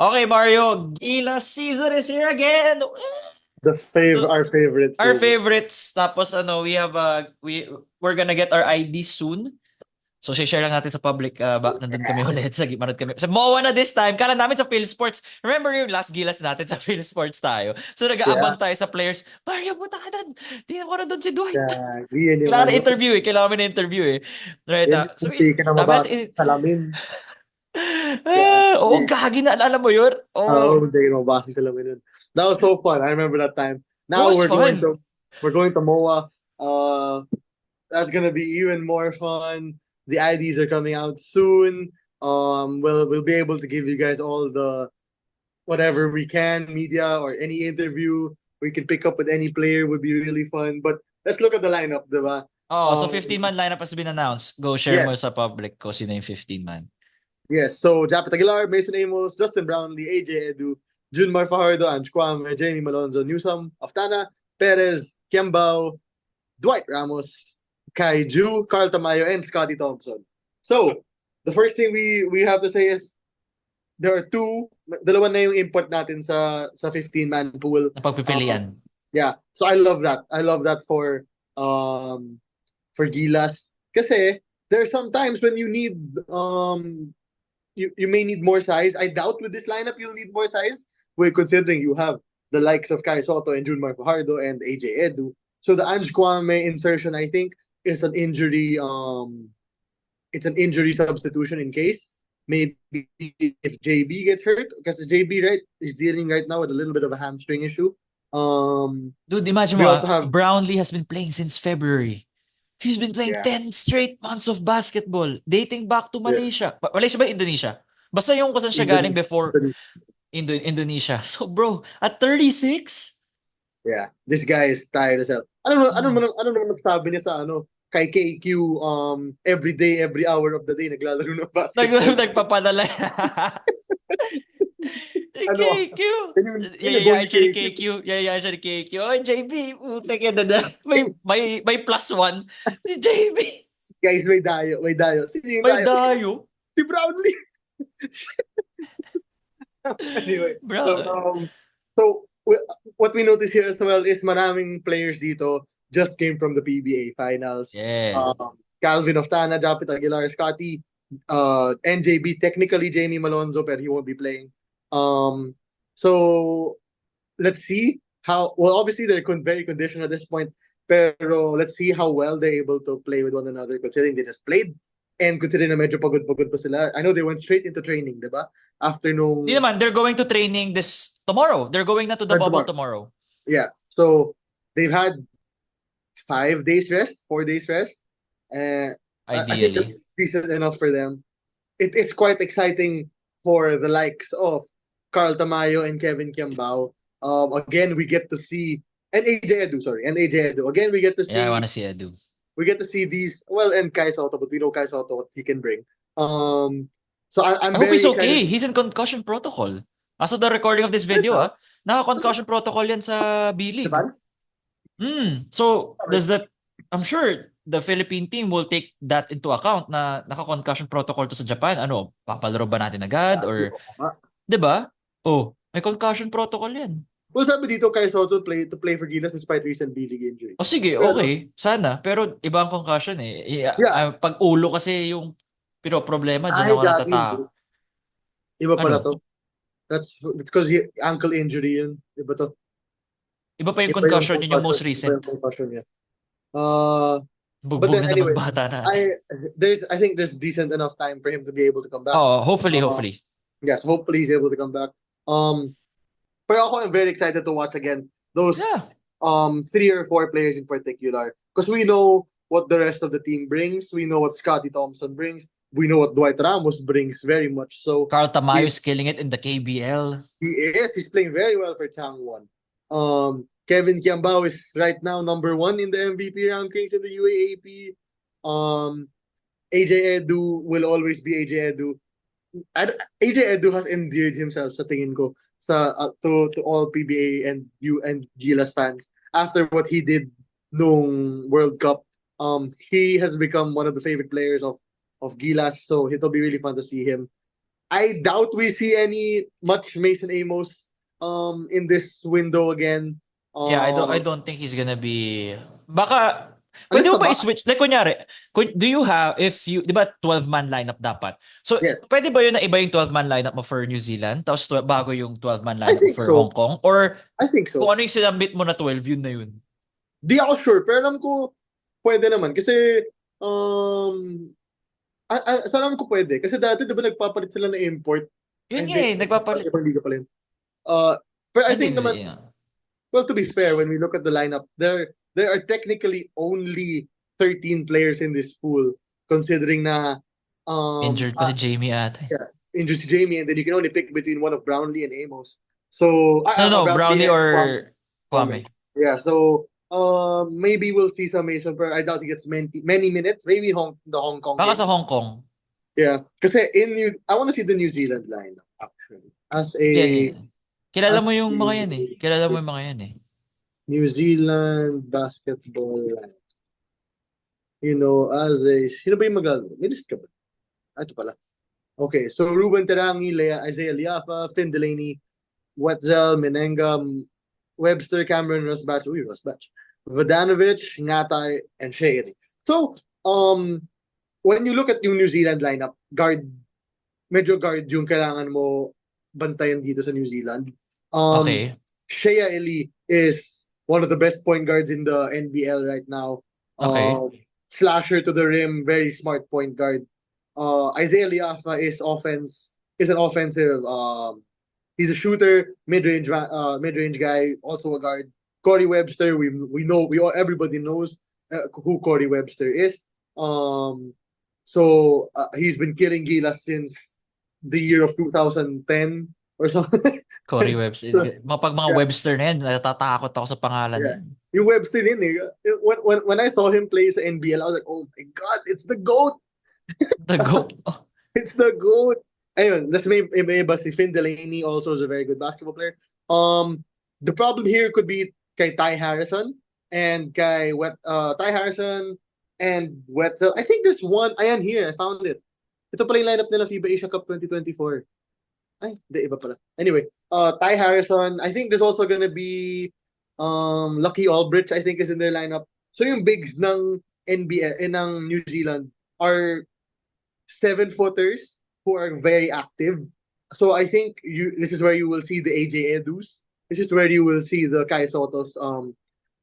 Okay, Mario, Gilas season is here again. So, Our favorite our season. favorites. Tapos we have we're gonna get our ID soon. So share lang natin sa public nandun kami ulit sa manood kami. Sa MOA na this time. Kala namin sa PhilSports. Remember yung last Gilas natin sa PhilSports tayo. So Yeah, nag-aabang tayo sa players. Mario, buta ka doon. Tingnan ko na doon si Dwight. yan yung Kailangan na ano, interview eh. Kailangan kami na interview eh. Right. yan So yung fake na dami mabasa natin. sa salamin. Yeah, Oo, gagi na. Alam mo yun? Oh, hindi ka mabasa sa salamin nun. That was so fun. I remember that time. it Now was fun. we're going to MOA. That's gonna be even more fun. The IDs are coming out soon. We'll be able to give you guys all the whatever we can, media or any interview we can pick up with any player would be really fun. But let's look at the lineup, diba? Oh, so Um, 15-man lineup has been announced. Go share mo yes, sa public ko sino yung 15-man. yes. So Japet Aguilar, Mason Amos, Justin Brownlee, AJ Edu, Junmar Fajardo, Ange Kwame, Jamie Malonzo, Newsom, Aftana, Perez, Kiambao, Dwight Ramos, Kai Ju, Carl Tamayo, and Scotty Thompson. So the first thing we have to say is there are dalawa na yung import natin sa 15-man pool. Na pagpipilian. Yeah. So I love that. I love that for Gilas. Kasi there are some times when you need you may need more size. I doubt with this lineup you'll need more size. We're considering you have the likes of Kai Soto and Junmar Fajardo and AJ Edu. So the Ange Kwame insertion, I think, is an injury it's an injury substitution in case maybe if JB gets hurt, because the JB right is dealing right now with a little bit of a hamstring issue. Dude, imagine We mo also have Brownlee has been playing since February. He's been playing yeah, 10 straight months of basketball, dating back to yeah, Malaysia. Malaysia ba Indonesia? Basta yung kung saan siya galing Indonesia, before Indonesia. So bro, at 36, yeah. This guy is tired as hell. oh, Ano naman nasabi niya sa kay KQ every day, every hour of the day naglalaro ng basketball. nagpapadala. Si Ano, KQ. yun Yayayain nag-voice siya ni KQ. KQ. Yayayain siya ni KQ. Oh, JB, putek yan na. May plus one. Si JB. Guys, may dayo. Sino yung May dayo? dayo. Si Brownlee. Anyway, so Bro. what we notice here as well is maraming players dito just came from the PBA finals. Yeah. Calvin Oftana, Japit Aguilar, Scotty, NJB, technically Jamie Malonzo, but he won't be playing. So let's see how well. Obviously, they're very conditioned at this point, pero let's see how well they're able to play with one another, considering they just played and considering na medyo pagod pa sila. I know they went straight into training, diba? After Di nung naman, they're going to training this tomorrow. They're going na to the bubble tomorrow. tomorrow. Yeah. So they've had 5 days rest, 4 days rest. I think Ideally. that's decent enough for them. It's quite exciting for the likes of Carl Tamayo and Kevin Kiambao. Again, we get to see and AJ Edu, sorry, and AJ Edu. Again, Yeah, I wanna see Edu. we get to see these and Kai Soto, but we know Kai Soto what he can bring. So I'm I hope he's very okay. excited. He's in concussion protocol. As of the recording of this video, naka-concussion protocol yan sa B-League. Japan? So, does that, I'm sure the Philippine team will take that into account na naka-concussion protocol to sa Japan. Ano, papalaro ba natin agad? Or, di ba? Oh, may concussion protocol yan. Well, sabi dito Kai Soto to play for Gilas despite recent B-League injury. O sige, okay. Sana. Pero iba ang concussion eh. Yeah. Pag ulo kasi yung problema, doon Ay, ako gagi. natata. Iba pala Ano? to. That's because ankle injury yun. Iba to. Iba pa yung Iba yung concussion, yun yung concussion. most Iba yung recent. concussion niya. But Bugbog then na naman anyway, bata natin. I think there's decent enough time for him to be able to come back. Oh, hopefully. Yes, hopefully he's able to come back. Pero ako I'm very excited to watch again those Yeah. 3 or 4 players in particular because we know what the rest of the team brings. We know what Scotty Thompson brings. We know what Dwight Ramos brings very much. So Carl Tamayo is killing it in the KBL. he's playing very well for Changwon. Kevin Kiambao is right now number 1 in the MVP rankings in the UAAP. AJ Edu will always be AJ Edu. AJ Edu has endeared himself sa tingin ko to all PBA and Gilas fans after what he did nung World Cup. He has become one of the favorite players of Gilas, so it'll be really fun to see him. I doubt we see any much Mason Amos in this window again. Yeah, I don't think he's gonna be baka Unless pwede mo ba Tabak. i-switch? Like, kunyari, do you have, if you, di ba 12-man lineup dapat? So, Yes, pwede ba yun na iba yung 12-man lineup mo for New Zealand? Tapos bago yung 12-man I lineup mo think for so. Hong Kong? Or I think kung so. ano yung sinabit mo na 12, yun na yun? Di ako sure, pero alam ko pwede naman kasi um sa alam ko pwede kasi dati 'di ba nagpapalit sila ng import. Yun Ay, nga hindi, eh, nagpapalit. ibang liga pala yun. But I Hindi, think naman, hindi. Yeah. well, to be fair, when we look at the lineup, there are technically only 13 players in this pool, considering na Injured pa si Jamie ata. yeah, injured si Jamie, and then you can only pick between one of Brownlee and Amos. So, No, Brownlee Brownlee and Kwame. or Kwame. Yeah, so maybe we'll see some Mason, but I doubt he gets many minutes. Maybe the Hong Kong Baka game. sa Hong Kong. Yeah, kasi I want to see the New Zealand lineup actually as a Yeah, yeah. Kilala as mo yung mga yan eh. Kilala mo a yung mga yan eh. New Zealand basketball lineup. You know, as a sino ba yung maglalaro? May list ka ba? Ito pala. Okay, so Ruben Terangi, Isaiah Liafa, Finn Delaney, Wetzel, Menenga, Webster, Cameron, Rosbach, Vodanovic, Ngatay, and Shady. So, when you look at yung New Zealand lineup, medyo guard yung kailangan mo bantayan dito sa New Zealand. Okay. Shea Eli is one of the best point guards in the NBL right now. Okay. Slasher to the rim, very smart point guard. Isaiah Liafa is an offensive. He's a shooter, mid-range guy, also a guard. Corey Webster, everybody knows who Corey Webster is. So he's been killing Gilas since the year of 2010 or something. Corey Webster. Pag mga Webster na yan, natatakot ako sa pangalan Yeah. yan. Yung Webster din eh. When I saw him play sa NBL, I was like, oh my God, it's the GOAT! The GOAT. It's the GOAT! Ayun, that's may iba si Finn Delaney also is a very good basketball player. The problem here could be kay Ty Harrison and Ty Harrison and Wetzel. I think there's one. Ayan, here, I found it. Ito pala yung lineup nila FIBA Asia Cup 2024. Ay, di iba pala. Anyway, Ty Harrison. I think there's also gonna be Lucky Albridge, I think, is in their lineup. So yung bigs ng NBA ng New Zealand are 7-footers who are very active. So I think this is where you will see the AJ Edus. This is where you will see the Kai Sotos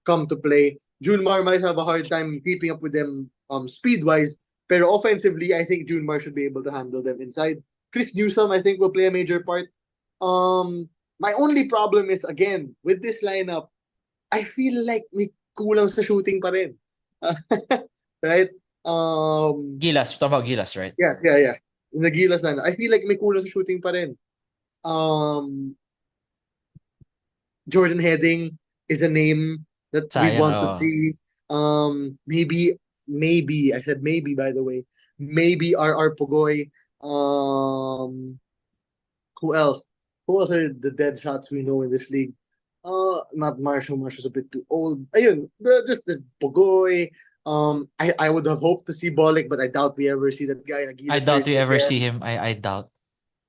come to play. Junmar might have a hard time keeping up with them speed-wise, pero offensively, I think Junmar should be able to handle them inside. Chris Newsome, I think, will play a major part. My only problem is, again, with this lineup, I feel like may kulang sa shooting pa rin. Right? Gilas. Tama, Gilas, right? Yes, yeah. In the Gilas lineup, I feel like may kulang sa shooting pa rin. Jordan Heading is a name that we want to see. Maybe, I said maybe, by the way. Maybe R.R. Pugoy. Who else? Who else are the dead shots we know in this league? Not Marshall. Marshall's a bit too old. Ayun, just this Pugoy. I would have hoped to see Bolek, but I doubt we ever see that guy. I doubt we ever see him. I doubt.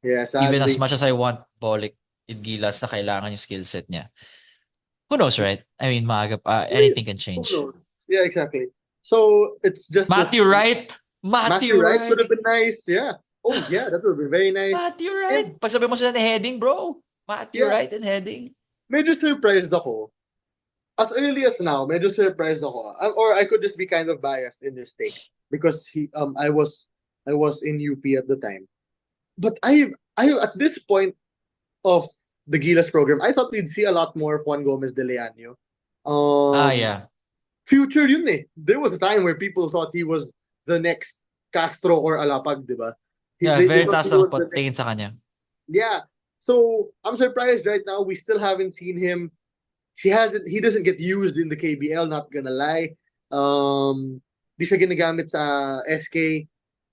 Yeah, sadly. Even as much as I want Bolek in Gilas na kailangan yung skill set niya. Who knows, right? I mean, maaga pa. Anything can change. Yeah, exactly. So, it's just... Matthew Wright! Matthew Wright would have been nice. Yeah. Oh, yeah, that would have been very nice. Matthew Wright! Pag sabi mo sila na heading, bro. Matthew Wright and heading. Medyo surprised ako. As early as now, medyo surprised ako. Or I could just be kind of biased in this take because I was in UP at the time. But I at this point of the Gilas program, I thought we'd see a lot more of Juan Gomez de Leaño. Yeah. Future yun eh. There was a time where people thought he was the next Castro or Alapag, di ba? Very taas ang tingin sa kanya. Yeah. So, I'm surprised right now we still haven't seen him. He doesn't get used in the KBL, not gonna lie. Di siya ginagamit sa SK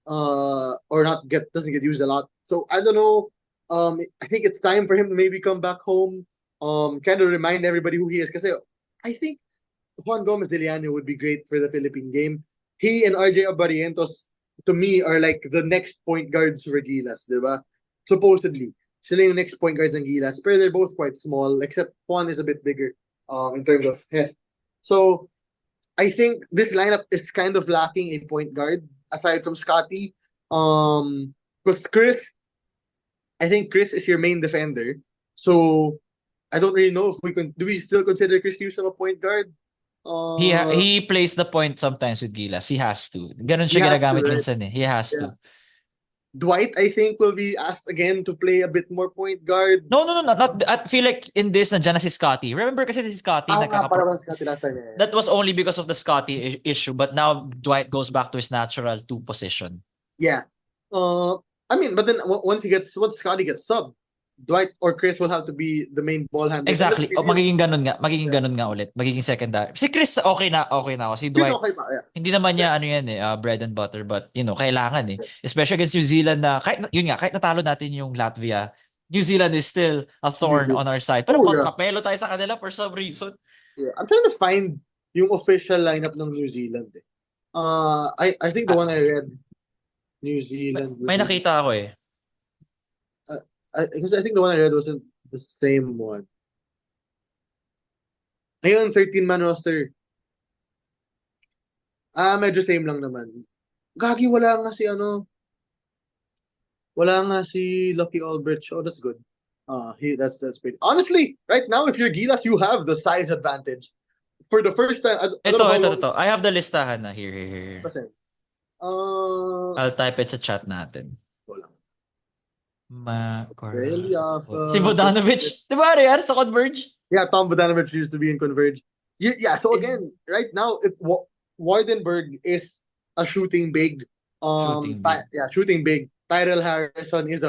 or doesn't get used a lot. So, I don't know. I think it's time for him to maybe come back home. Kind of remind everybody who he is. Kasi I think Juan Gomez de Leaño would be great for the Philippine game. He and RJ Abarientos, to me, are like the next point guards for Gilas, di ba? supposedly, sila yung next point guards ng Gilas. Pero they're both quite small, except Juan is a bit bigger in terms of heft. So, I think this lineup is kind of lacking a point guard, aside from Scotty. Because Chris, I think Chris is your main defender. So, I don't really know if do we still consider Chris Houston a point guard? He plays the point sometimes with Gilas. He has to. Ganun He siya has to, ginagamit right? minsan eh. He has Yeah. to. Dwight, I think, will be asked again to play a bit more point guard. No, not I feel like in this nandiyan na si Scotty. Remember kasi si Scotty Para Scotty last time. Yeah. That was only because of the Scotty issue, but now Dwight goes back to his natural 2 position. Yeah. I mean, but then once Scotty gets subbed, Dwight or Chris will have to be the main ball handler. Exactly. Magiging ganun nga. Magiging ganun nga ulit. Magiging secondary. Si Chris, okay na ako. Si Chris Dwight, okay pa, yeah. hindi naman niya ano yan eh, bread and butter, but kailangan eh. Especially against New Zealand na, kahit natalo natin yung Latvia, New Zealand is still a thorn on our side. Pero magkapelo tayo sa kanila for some reason. Yeah. I'm trying to find yung official lineup ng New Zealand eh. I think the one I read, New Zealand. May nakita ako eh. I think the one I read wasn't the same one. Ayun, 13-man roster. Medyo same lang naman. Gagi, wala nga si Lucky Albrecht. Oh, that's good. That's great. Honestly, right now, if you're Gilas, you have the size advantage. For the first time, Ito. I have the listahan na. Here. I'll type it sa chat natin. Wala. Si Vodanovic. Diba yan sa Converge? Yeah, Tom Vodanovic used to be in Converge. Yeah, so again, right now, Wardenberg is a shooting big. Shooting big. Tyrell Harrison is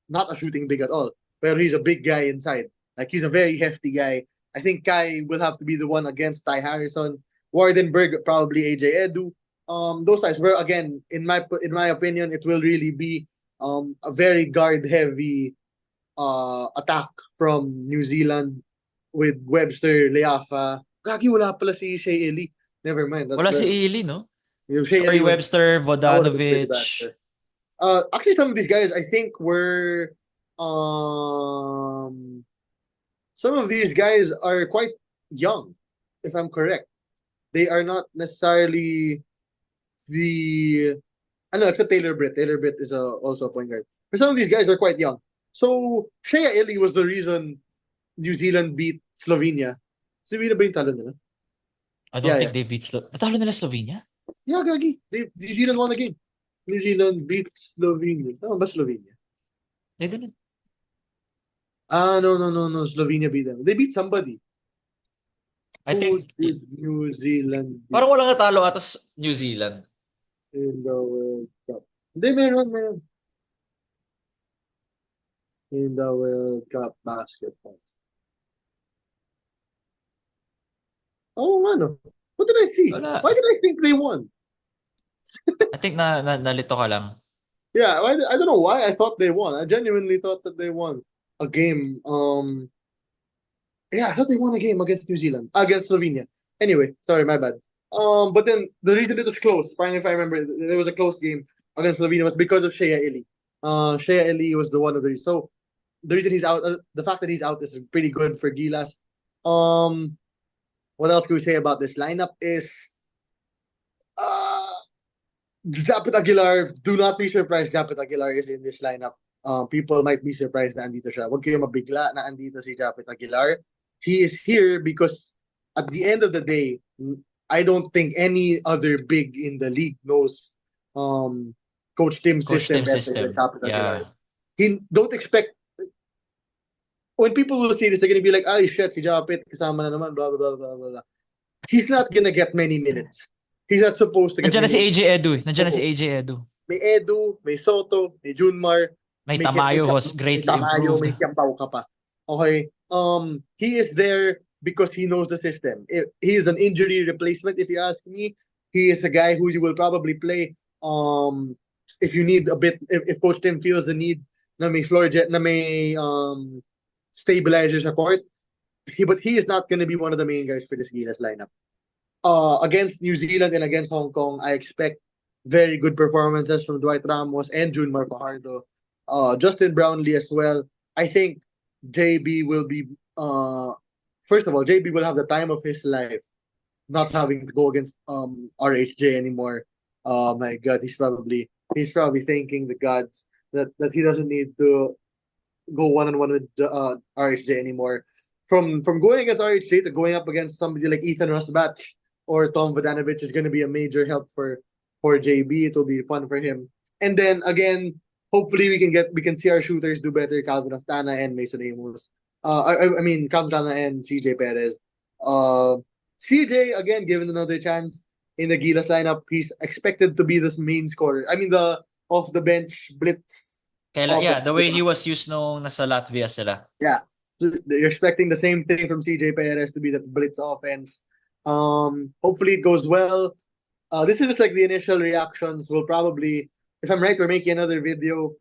not a shooting big at all, but he's a big guy inside. Like, he's a very hefty guy. I think Kai will have to be the one against Ty Harrison. Wardenberg, probably AJ Edu. Those guys were, again, in my opinion, it will really be a very guard-heavy attack from New Zealand with Webster, Leafa. Gagi, wala pala si Shea Ely. Never mind. Wala si Ely, no? Sorry, Webster, Vodanovic. Actually, some of these guys, I think, were... some of these guys are quite young, if I'm correct. They are not necessarily except Taylor Britt. Taylor Britt is also a point guard. But some of these guys are quite young. So, Shea Ely was the reason New Zealand beat Slovenia. Slovenia ba yung talo nila? I don't think they beat Natalo nila Slovenia? Yeah, Gagi. New Zealand won the game. New Zealand beat Slovenia. Tama ba Slovenia? They didn't. No. Slovenia beat them. They beat somebody. I think New Zealand beat? Parang walang natalo atas New Zealand. In the World Cup. Hindi, meron. In the World Cup basketball. Oh, ano? What did I see? Wala. Why did I think they won? I think nalito ka lang. Yeah, I don't know why I thought they won. I genuinely thought that they won a game. Yeah, I thought they won a game against New Zealand. Against Slovenia. Anyway, sorry, my bad. But then the reason it was close, finally, if I remember, there was a close game against Slovenia was because of Shea Ely. Shea Ely was the one of the reasons. So the reason he's out, the fact that he's out is pretty good for Gilas. What else can we say about this lineup is Japet Aguilar. Do not be surprised Japet Aguilar is in this lineup. People might be surprised na andito siya. Huwag kayo mabigla na andito si Japet Aguilar. He is here because at the end of the day, I don't think any other big in the league knows Coach Tim's system better than Japet Aguilar. Don't expect, when people will see this, they're gonna be like, ay shit, si Japet kasama na naman, blah, blah, blah, blah, blah. He's not gonna get many minutes. He's not supposed to get Nandiyan na many si AJ Edu. Nandiyan na si AJ Edu. May Edu, may Soto, may Junmar. May Tamayo was greatly improved. May Kiambao ka pa. Okay. He is there because he knows the system. He is an injury replacement, if you ask me. He is a guy who you will probably play if you need a bit, if Coach Tim feels the need na may floor jet, na may stabilizer sa court. But he is not going to be one of the main guys for this Gilas lineup. Against New Zealand and against Hong Kong, I expect very good performances from Dwight Ramos and Junmar Fajardo. Justin Brownlee as well. I think JB will be first of all, JB will have the time of his life, not having to go against RHJ anymore. Oh my God, he's probably thanking the gods that he doesn't need to go one-on-one with RHJ anymore. From going against RHJ to going up against somebody like Ethan Rosbach or Tom Vodanovich is going to be a major help for JB. It will be fun for him. And then again, hopefully we can see our shooters do better. Calvin Aftana and Mason Amos. I mean Calvin Aftana and CJ Perez. CJ again given another chance in the Gilas lineup. He's expected to be this main scorer. I mean the off the bench blitz. Yeah, the way he was used nung nasa Latvia sila. Yeah. You're expecting the same thing from CJ Perez to be that blitz offense. Hopefully it goes well. This is just like the initial reactions. We'll probably, if I'm right, we're making another video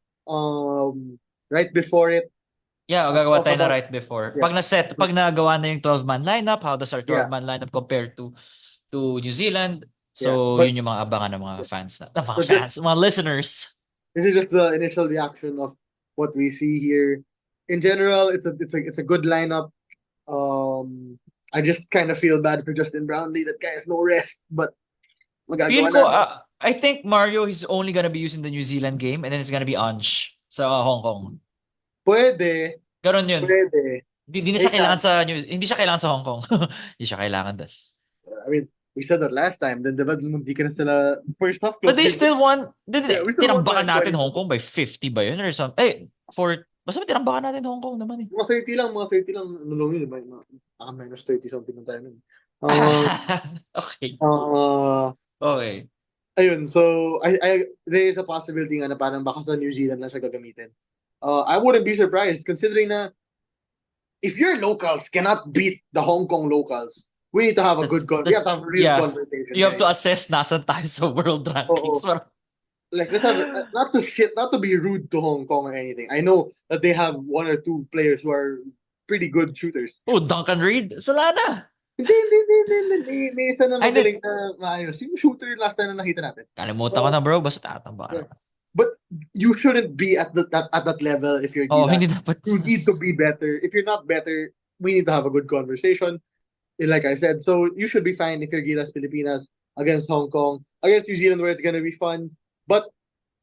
right before it. Yeah, gagawa Talk tayo na about- right before. Yeah. Pag nagawa na yung 12-man lineup, how does our Yeah. 12-man lineup compare to New Zealand? So, Yeah, but- yun yung mga abangan ng mga fans ng mga So just- fans, mga listeners. This is just the initial reaction of what we see here. In general, it's a good lineup. I just kind of feel bad for Justin Brownlee. That guy has no rest, but Feel magagawa ko, natin. I think Mario is only gonna be using the New Zealand game and then it's gonna be Ange sa Hong Kong. Pwede, Ganon yun. pwede. Hindi siya kailangan hindi siya kailangan sa Hong Kong. Hindi siya kailangan doon. I mean, we said that last time. Then diba, hindi ka na sila first half. But they still won. Yeah, we still won Tinambakan by natin 20. Hong Kong by 50 ba yun? Or something. Basta tinambakan natin Hong Kong naman eh. Mga 30 lang. Ano lang yun, minus 30 something ng time. Okay. Okay. Okay. Ayun, so there is a possibility nga na parang baka sa New Zealand na siya gagamitin. I wouldn't be surprised considering na if your locals cannot beat the Hong Kong locals, we need to have a good we have to have a real yeah. conversation. You have to guys. assess nasan tayo sa world rankings. Oo. Like let's have not to be rude to Hong Kong or anything. I know that they have one or two players who are pretty good shooters. Oh, Duncan Reed. Solana. Hindi. May isa na Ay, magaling na maayos. Yung shooter last time na nakita natin. Kalimutan ko na bro. Basta tatambakan. But you shouldn't be at that level if you're Oh, Gilas. hindi dapat. You need to be better. If you're not better, we need to have a good conversation. And like I said, so you should be fine if you're Gilas Pilipinas against Hong Kong, against New Zealand, where it's gonna be fun. But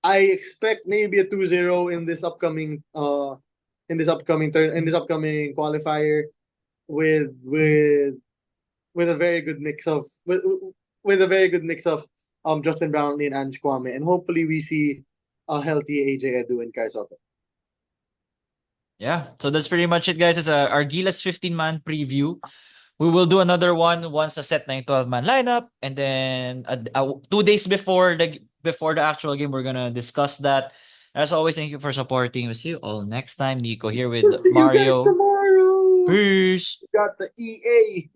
I expect maybe a 2-0 in this upcoming qualifier with a very good mix of Justin Brownlee and Ange Kwame, and hopefully we see a healthy AJ Edu and Kai Soto. Yeah, so that's pretty much it, guys. It's our Gilas 15-man preview. We will do another one once the set na yung 12-man lineup, and then 2 days before the actual game, we're gonna discuss that. As always, thank you for supporting. We'll see you all next time. Nico here with We'll see you guys Mario. tomorrow. Peace. We got the EA.